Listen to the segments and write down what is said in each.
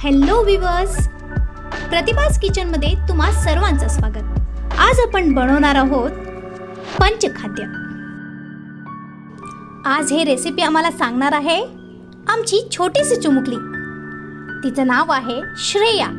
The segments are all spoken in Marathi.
हॅलो विवर्स, प्रतिभास किचनमध्ये तुम्हा सर्वांचं स्वागत. आज आपण बनवणार आहोत पंचखाद्य. आज हे रेसिपी आम्हाला सांगणार आहे आमची छोटीशी चिमुकली. तिचं नाव आहे श्रेया.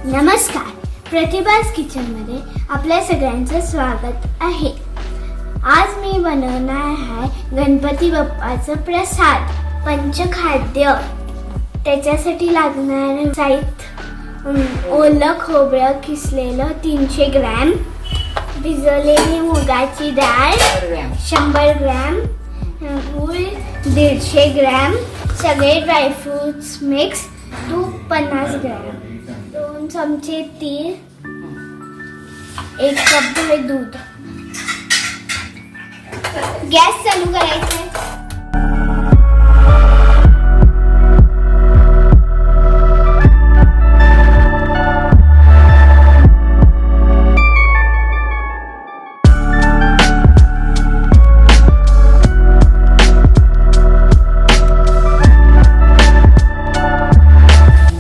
नमस्कार, प्रतिभास किचनमध्ये आपल्या सगळ्यांचं स्वागत आहे. आज मी बनवणार आहे गणपती बाप्पाचं प्रसाद पंचखाद्य. त्याच्यासाठी लागणारं साहित्य: ओलं खोबरं किसलेलं 300 ग्रॅम, भिजवलेली मुगाची डाळ 100 ग्रॅम, गूळ 150 ग्रॅम, सगळे ड्रायफ्रूट्स मिक्स, तूप 50 ग्रॅम, 2 चमचे तीळ, 1 कप दूध. गॅस चालू करायचा आहे.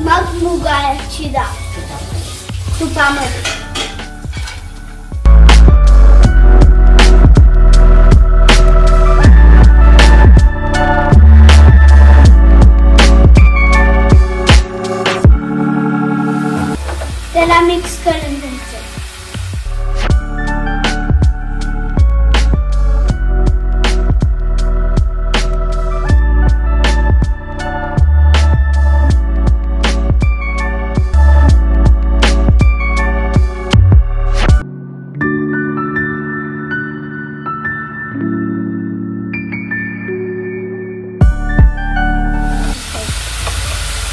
मग मुगाची डाळ तुपामध्ये. त्याला मिक्स करून घ्यायचं.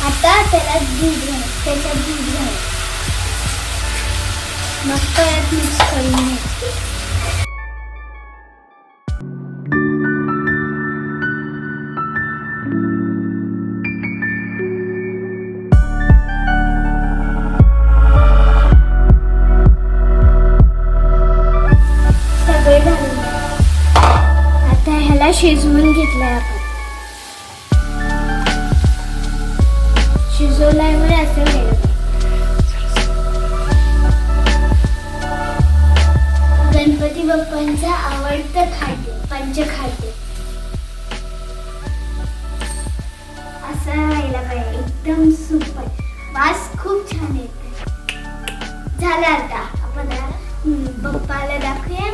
आता त्याच्यात दूध घालायचं. मग परत मिक्स करून घ्यायचं. सगळे घालून आता ह्याला शिजवून घेतलंय आपण. शिजवल्यामुळे असं मिळेल. गणपती बाप्पांचं आवडतं खाद्य पंचखाद्य असं व्हायला पाहिजे. एकदम सुपर, वास खूप छान येते. झालं. आता आपण बाप्पाला दाखवूया.